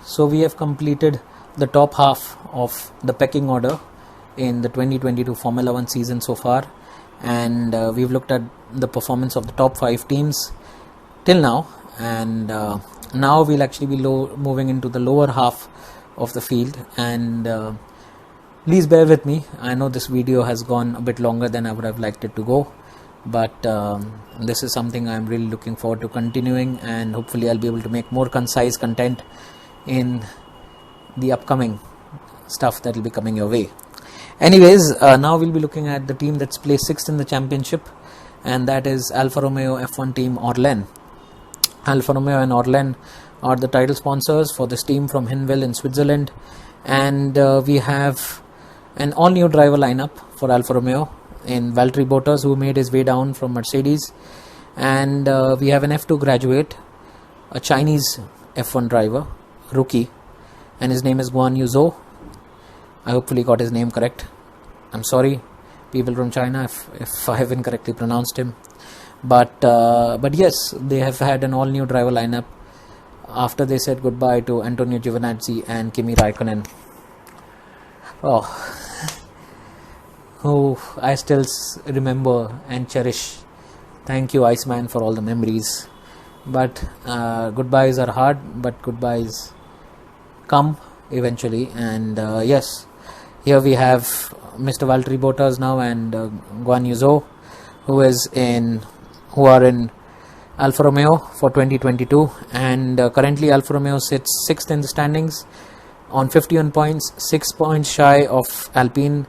So we have completed the top half of the pecking order in the 2022 Formula 1 season so far, and we've looked at the performance of the top 5 teams till now, and now we'll actually be moving into the lower half of the field. And please bear with me, I know this video has gone a bit longer than I would have liked it to go, but this is something I'm really looking forward to continuing, and hopefully I'll be able to make more concise content in the upcoming stuff that will be coming your way. Anyways, now we'll be looking at the team that's placed 6th in the championship, and that is Alfa Romeo F1 team Orlen. Alfa Romeo and Orlen are the title sponsors for this team from Hinwil in Switzerland, and we have an all-new driver lineup for Alfa Romeo in Valtteri Bottas, who made his way down from Mercedes, and we have an F2 graduate, a Chinese F1 driver, rookie, and his name is Guan Yu Zhou. I hopefully got his name correct. I'm sorry, people from China, if I have incorrectly pronounced him. But yes, they have had an all-new driver lineup after they said goodbye to Antonio Giovinazzi and Kimi Raikkonen. Who I still remember and cherish. Thank you, Iceman, for all the memories. But goodbyes are hard, but goodbyes come eventually. And yes, here we have Mr. Valtteri Bottas now and Guan Yu Zhou, who are in Alfa Romeo for 2022, and currently Alfa Romeo sits 6th in the standings on 51 points, 6 points shy of Alpine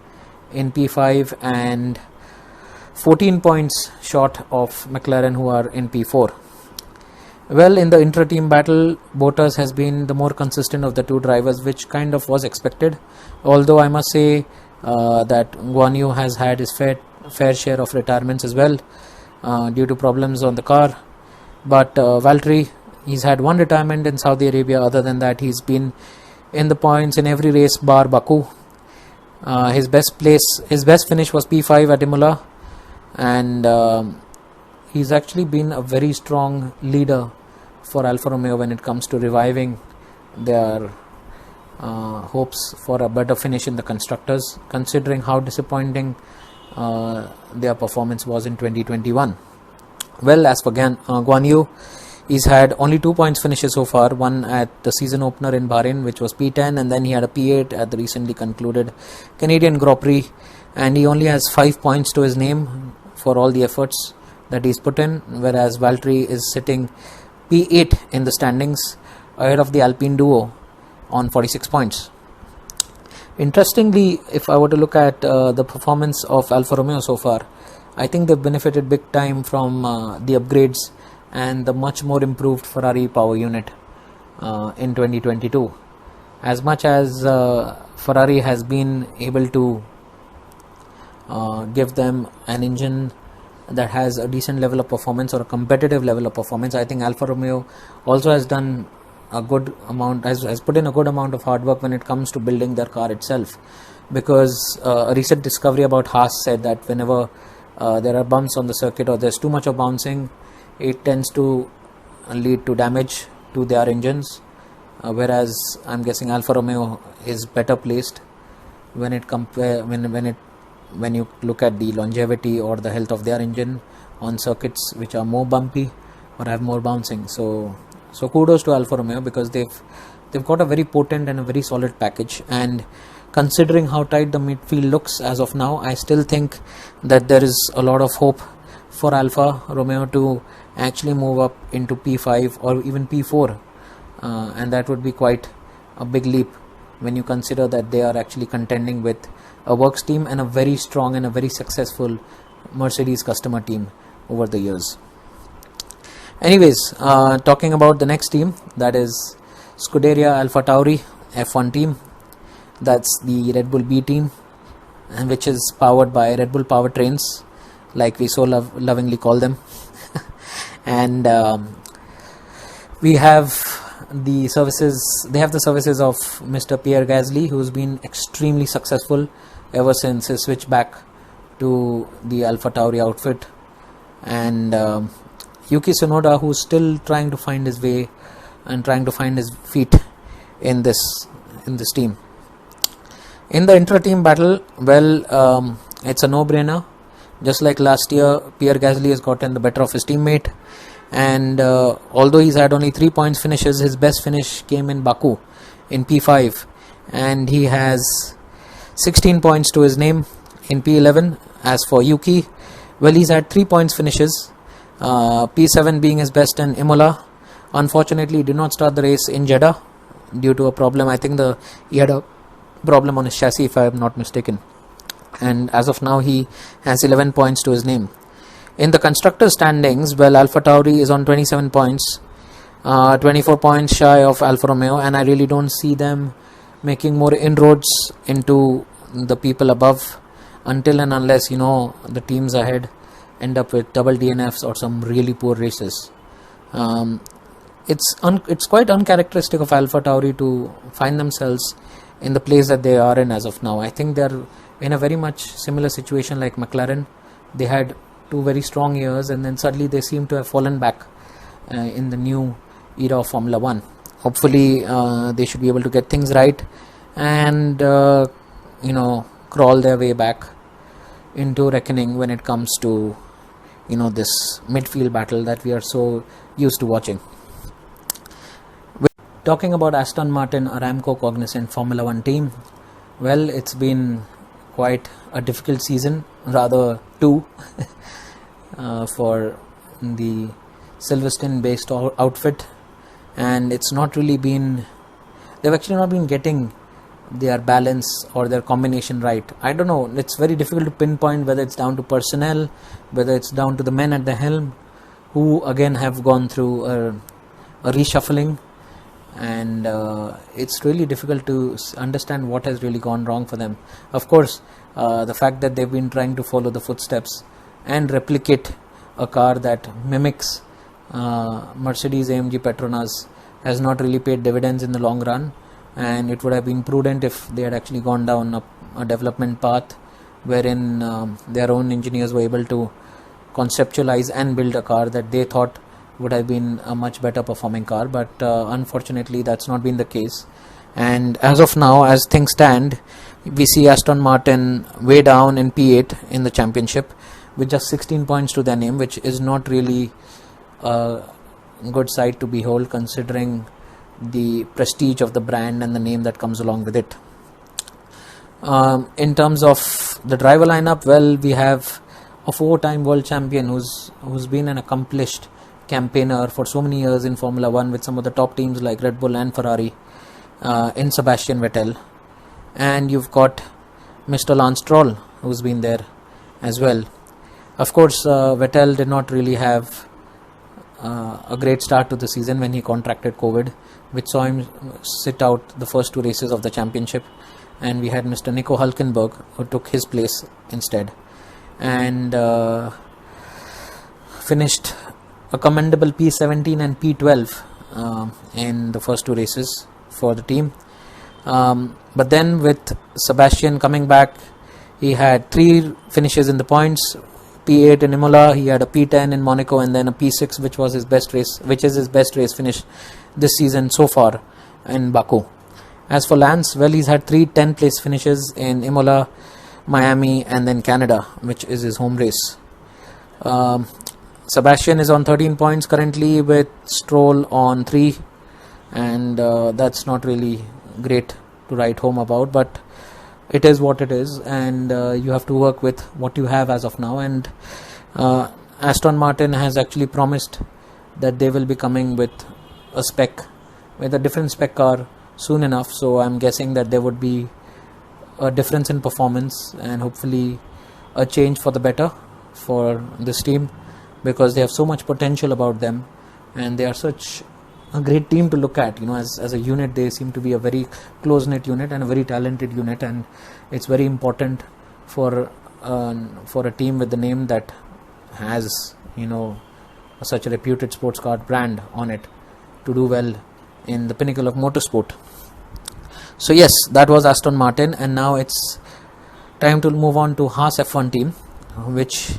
in P5 and 14 points short of McLaren, who are in P4. Well, in the intra-team battle, Bottas has been the more consistent of the two drivers, which kind of was expected, although I must say that Guan Yu has had his fair share of retirements as well due to problems on the car. But Valtteri, he's had one retirement in Saudi Arabia. Other than that, he's been in the points in every race bar Baku. His best finish was P5 at Imola, and he's actually been a very strong leader for Alfa Romeo when it comes to reviving their hopes for a better finish in the constructors, considering how disappointing their performance was in 2021. Well, as for Guan Yu, he's had only 2 points finishes so far, one at the season opener in Bahrain, which was P10, and then he had a P8 at the recently concluded Canadian Grand Prix, and he only has 5 points to his name for all the efforts that he's put in, whereas Valtteri is sitting P8 in the standings ahead of the Alpine duo on 46 points. Interestingly, if I were to look at the performance of Alfa Romeo so far, I think they've benefited big time from the upgrades and the much more improved Ferrari power unit in 2022. As much as Ferrari has been able to give them an engine that has a decent level of performance or a competitive level of performance, I think Alfa Romeo also has done a good amount, has put in a good amount of hard work when it comes to building their car itself, because a recent discovery about Haas said that whenever there are bumps on the circuit or there's too much of bouncing, it tends to lead to damage to their engines, whereas I'm guessing Alfa Romeo is better placed when you look at the longevity or the health of their engine on circuits which are more bumpy or have more bouncing. So kudos to Alfa Romeo, because they've got a very potent and a very solid package, and considering how tight the midfield looks as of now, I still think that there is a lot of hope for Alfa Romeo to actually move up into P5 or even P4, and that would be quite a big leap when you consider that they are actually contending with a works team and a very strong and a very successful Mercedes customer team over the years. Anyways, talking about the next team, that is Scuderia Alpha Tauri F1 team. That's the Red Bull B team, and which is powered by Red Bull powertrains, like we so lovingly call them. And we have the services. They have the services of Mr. Pierre Gasly, who's been extremely successful ever since his switch back to the Alpha Tauri outfit, and Yuki Tsunoda, who's still trying to find his way and trying to find his feet in this team. In the intra-team battle, well, it's a no-brainer. Just like last year, Pierre Gasly has gotten the better of his teammate, and although he's had only 3 points finishes, his best finish came in Baku in P5, and he has 16 points to his name in P11. As for Yuki, well, he's had 3 points finishes, P7 being his best in Imola. Unfortunately, he did not start the race in Jeddah due to a problem. I think he had a problem on his chassis, if I am not mistaken, and as of now he has 11 points to his name. In the constructors standings, well, Alfa Tauri is on 27 points, 24 points shy of Alfa Romeo, and I really don't see them making more inroads into the people above until and unless the teams ahead end up with double DNFs or some really poor races. It's quite uncharacteristic of Alfa Tauri to find themselves in the place that they are in as of now. I think they're in a very much similar situation like McLaren. They had 2 very strong years, and then suddenly they seem to have fallen back in the new era of Formula 1. Hopefully they should be able to get things right and crawl their way back into reckoning when it comes to this midfield battle that we are so used to watching. Talking about Aston Martin Aramco Cognizant Formula 1 team, well, it's been quite a difficult season, rather 2 for the Silverstone based outfit, and it's not really been, they've actually not been getting their balance or their combination right. I don't know, it's very difficult to pinpoint whether it's down to personnel, whether it's down to the men at the helm, who again have gone through a reshuffling, and it's really difficult to understand what has really gone wrong for them. Of course, the fact that they've been trying to follow the footsteps and replicate a car that mimics Mercedes AMG Petronas has not really paid dividends in the long run, and it would have been prudent if they had actually gone down a development path wherein their own engineers were able to conceptualize and build a car that they thought would have been a much better performing car, but unfortunately that's not been the case. And as of now, as things stand, we see Aston Martin way down in P8 in the championship with just 16 points to their name, which is not really a good sight to behold considering the prestige of the brand and the name that comes along with it. In terms of the driver lineup, well, we have a 4-time world champion who's been an accomplished campaigner for so many years in Formula 1 with some of the top teams like Red Bull and Ferrari, in Sebastian Vettel, and you've got Mr. Lance Stroll who's been there as well. Of course, Vettel did not really have a great start to the season when he contracted COVID, which saw him sit out the first 2 races of the championship, and we had Mr. Nico Hülkenberg who took his place instead and finished a commendable P17 and P12 in the first 2 races for the team. But then with Sebastian coming back, he had 3 finishes in the points. P8 in Imola, he had a P10 in Monaco, and then a P6, which is his best race finish this season so far in Baku. As for Lance, well, he's had 3 10-place finishes in Imola, Miami, and then Canada, which is his home race. Sebastian is on 13 points currently with Stroll on 3, and that's not really great to write home about, but it is what it is, and you have to work with what you have as of now. And Aston Martin has actually promised that they will be coming with a different spec car soon enough, so I'm guessing that there would be a difference in performance and hopefully a change for the better for this team, because they have so much potential about them and they are such a great team to look at. As a unit, they seem to be a very close-knit unit and a very talented unit, and it's very important for a team with the name that has such a reputed sports car brand on it to do well in the pinnacle of motorsport. So yes, that was Aston Martin, and now it's time to move on to Haas F1 team, which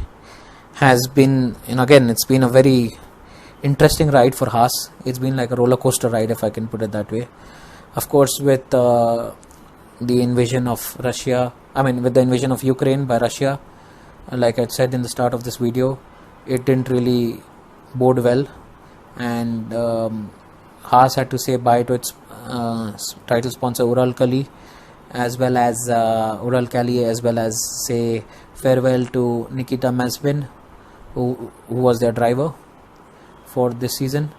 has been, again, it's been a very interesting ride for Haas. It's been like a roller coaster ride, if I can put it that way. Of course, with the invasion of with the invasion of Ukraine by Russia, like I said in the start of this video, it didn't really bode well, and Haas had to say bye to its title sponsor Uralkali, as well as Uralkali, as well as say farewell to Nikita Mazepin, who was their driver for this season.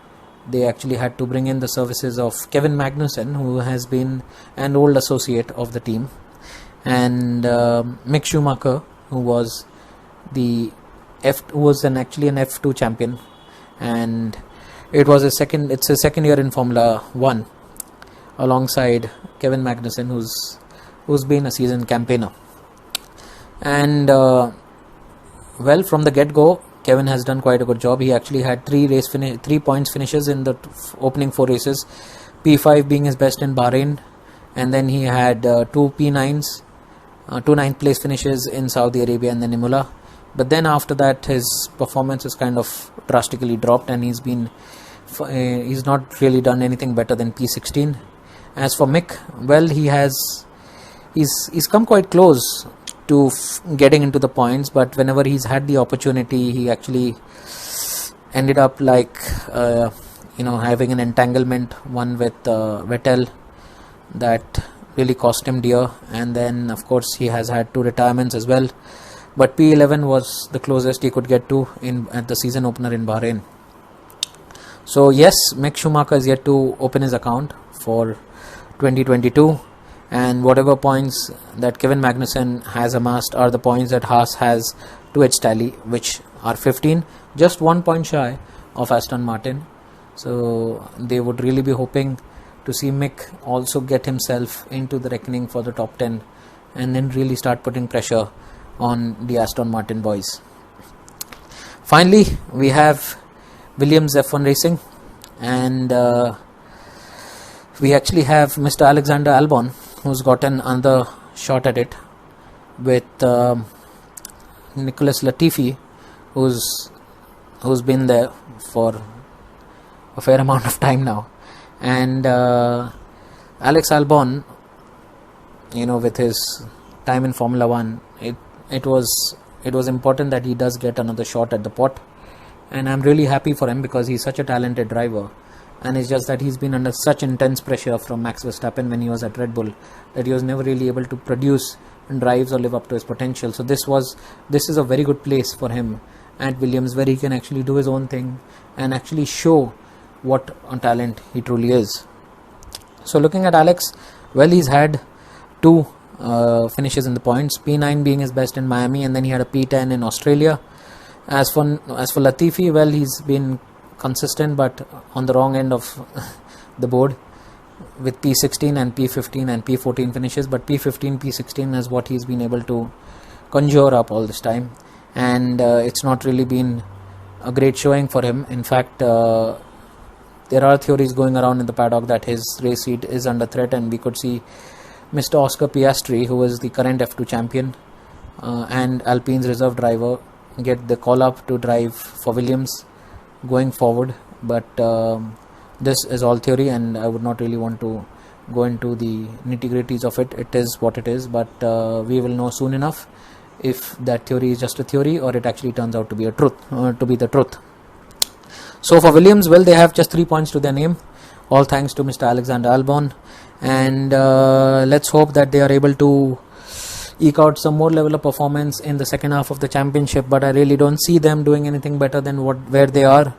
They actually had to bring in the services of Kevin Magnussen, who has been an old associate of the team, and Mick Schumacher, who was actually an F2 champion, and it's his second year in Formula 1 alongside Kevin Magnussen, who's been a seasoned campaigner. And well, from the get-go, Kevin has done quite a good job. He actually had 3 points finishes in the opening 4 races, P5 being his best in Bahrain, and then he had 2 P9s, 2 ninth place finishes in Saudi Arabia and then Imola. But then after that, his performance has kind of drastically dropped, and he's not really done anything better than P16. As for Mick, well, he's come quite close to getting into the points, but whenever he's had the opportunity, he actually ended up having an entanglement, one with Vettel, that really cost him dear. And then of course he has had 2 retirements as well, but P11 was the closest he could get to at the season opener in Bahrain. So yes, Mick Schumacher is yet to open his account for 2022, and whatever points that Kevin Magnussen has amassed are the points that Haas has to its tally, which are 15, just 1 point shy of Aston Martin. So they would really be hoping to see Mick also get himself into the reckoning for the top 10, and then really start putting pressure on the Aston Martin boys. Finally, we have Williams F1 Racing, and we actually have Mr. Alexander Albon, who's gotten another shot at it with Nicholas Latifi, who's been there for a fair amount of time now. And Alex Albon, with his time in Formula 1, it was important that he does get another shot at the pot, and I'm really happy for him because he's such a talented driver. And it's just that he's been under such intense pressure from Max Verstappen when he was at Red Bull, that he was never really able to produce drives or live up to his potential. So this is a very good place for him at Williams, where he can actually do his own thing and actually show what a talent he truly is. So looking at Alex, well, he's had 2 finishes in the points, P9 being his best in Miami, and then he had a P10 in Australia. As for Latifi, well, he's been consistent but on the wrong end of the board with P16 and P15 and P14 finishes, but P15, P16 is what he's been able to conjure up all this time, and it's not really been a great showing for him. In fact, there are theories going around in the paddock that his race seat is under threat, and we could see Mr. Oscar Piastri, who is the current F2 champion and Alpine's reserve driver, get the call up to drive for Williams going forward. But this is all theory, and I would not really want to go into the nitty-gritties of it. It is what it is, but we will know soon enough if that theory is just a theory or it actually turns out to be the truth. So for Williams, well, they have just 3 points to their name, all thanks to Mr. Alexander Albon, and let's hope that they are able to eke out some more level of performance in the second half of the championship. But I really don't see them doing anything better than where they are,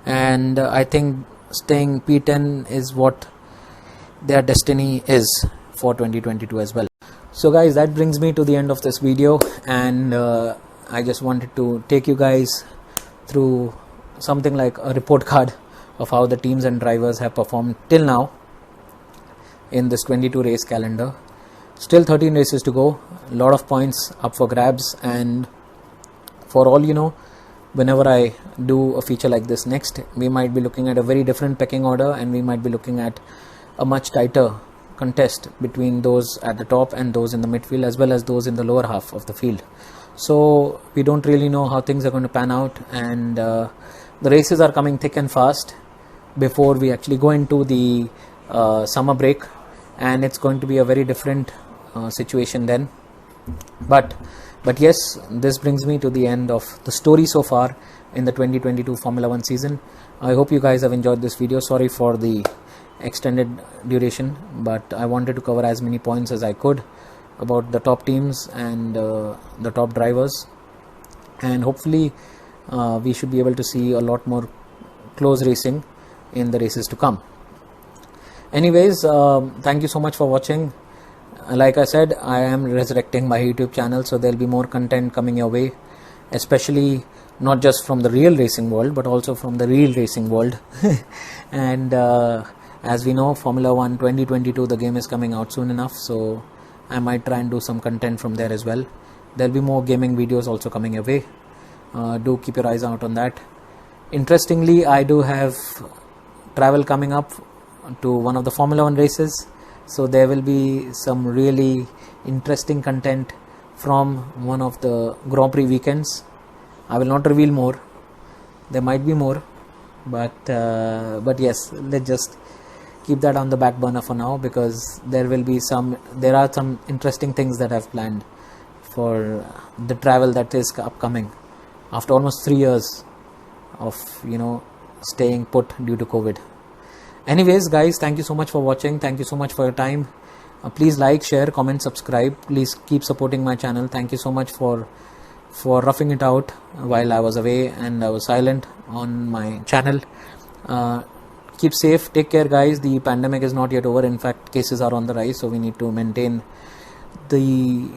and I think staying P10 is what their destiny is for 2022 as well. So guys, that brings me to the end of this video, and I just wanted to take you guys through something like a report card of how the teams and drivers have performed till now in this 22 race calendar. Still 13 races to go, a lot of points up for grabs, and for all you know, whenever I do a feature like this next, we might be looking at a very different pecking order, and we might be looking at a much tighter contest between those at the top and those in the midfield, as well as those in the lower half of the field. So we don't really know how things are going to pan out, and the races are coming thick and fast before we actually go into the summer break and it's going to be a very different situation then. But yes, this brings me to the end of the story so far in the 2022 Formula 1 season. I hope you guys have enjoyed this video. Sorry for the extended duration, but I wanted to cover as many points as I could about the top teams and the top drivers, and hopefully we should be able to see a lot more close racing in the races to come. Anyways, thank you so much for watching. Like I said, I am resurrecting my YouTube channel, so there'll be more content coming your way, especially not just from the real racing world but also from the real racing world. And as we know, Formula 1 2022, the game is coming out soon enough, so I might try and do some content from there as well. There'll be more gaming videos also coming your way. Do keep your eyes out on that. Interestingly, I do have travel coming up to one of the Formula 1 races, so there will be some really interesting content from one of the Grand Prix weekends. I will not reveal more. There might be more, but yes, let's just keep that on the back burner for now, because there are some interesting things that I've planned for the travel that is upcoming after almost 3 years of staying put due to COVID. Anyways, guys, thank you so much for watching. Thank you so much for your time. Please like, share, comment, subscribe. Please keep supporting my channel. Thank you so much for roughing it out while I was away and I was silent on my channel. Keep safe, take care, guys. The pandemic is not yet over. In fact, cases are on the rise, so we need to maintain the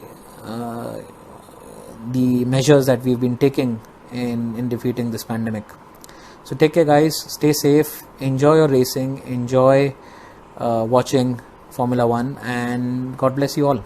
measures that we've been taking in defeating this pandemic. So take care, guys, stay safe, enjoy your racing, enjoy watching Formula 1, and God bless you all.